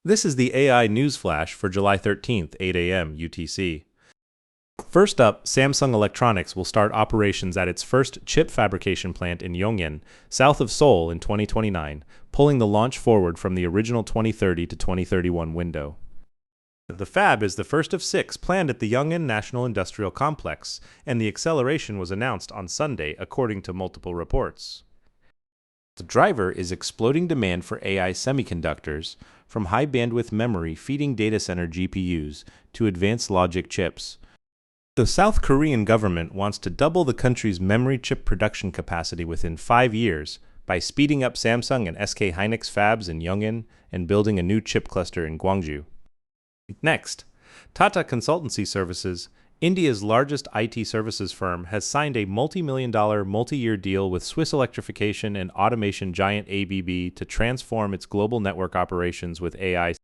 This is the AI News Flash for July 13th, 8 a.m. UTC. First up, Samsung Electronics will start operations at its first chip fabrication plant in Yongin, south of Seoul in 2029, pulling the launch forward from the original 2030 to 2031 window. The fab is the first of 6 planned at the Yongin National Industrial Complex, and the acceleration was announced on Sunday, according to multiple reports. The driver is exploding demand for AI semiconductors, from high-bandwidth memory feeding data center GPUs to advanced logic chips. The South Korean government wants to double the country's memory chip production capacity within 5 years by speeding up Samsung and SK Hynix fabs in Yongin and building a new chip cluster in Gwangju. Next, Tata Consultancy Services, India's largest IT services firm, has signed a multi-million-dollar multi-year deal with Swiss electrification and automation giant ABB to transform its global network operations with AI.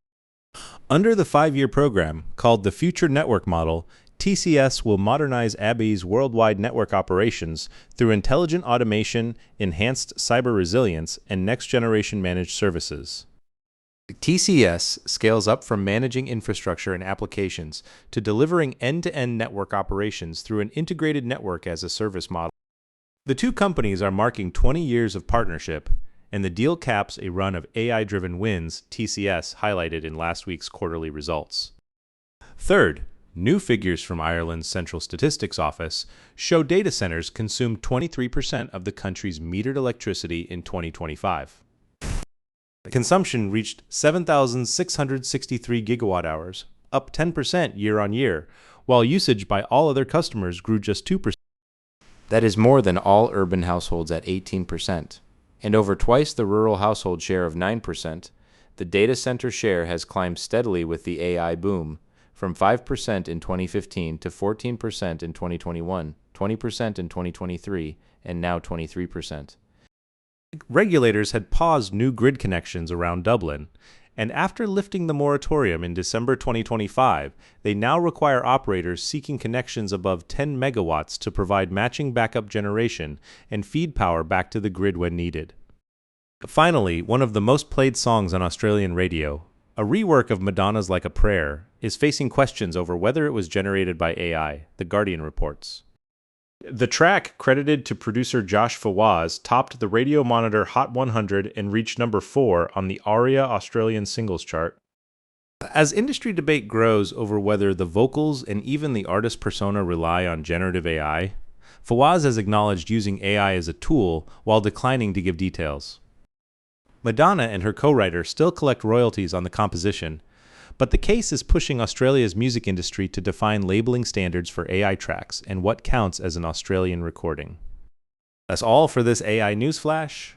Under the 5-year program, called the Future Network Model, TCS will modernize ABB's worldwide network operations through intelligent automation, enhanced cyber resilience, and next-generation managed services. TCS scales up from managing infrastructure and applications to delivering end-to-end network operations through an integrated network as a service model. The two companies are marking 20 years of partnership, and the deal caps a run of AI-driven wins TCS highlighted in last week's quarterly results. Third, new figures from Ireland's Central Statistics Office show data centers consumed 23% of the country's metered electricity in 2025. Consumption reached 7,663 gigawatt-hours, up 10% year-on-year, while usage by all other customers grew just 2%. That is more than all urban households at 18%, and over twice the rural household share of 9%. The data center share has climbed steadily with the AI boom, from 5% in 2015 to 14% in 2021, 20% in 2023, and now 23%. Regulators had paused new grid connections around Dublin, and after lifting the moratorium in December 2025, they now require operators seeking connections above 10 megawatts to provide matching backup generation and feed power back to the grid when needed. Finally, one of the most played songs on Australian radio, a rework of Madonna's Like a Prayer, is facing questions over whether it was generated by AI, The Guardian reports. The track, credited to producer Josh Fawaz, topped the Radio Monitor Hot 100 and reached number 4 on the ARIA Australian Singles Chart. As industry debate grows over whether the vocals and even the artist persona rely on generative AI, Fawaz has acknowledged using AI as a tool while declining to give details. Madonna and her co-writer still collect royalties on the composition, but the case is pushing Australia's music industry to define labeling standards for AI tracks and what counts as an Australian recording. That's all for this AI News Flash.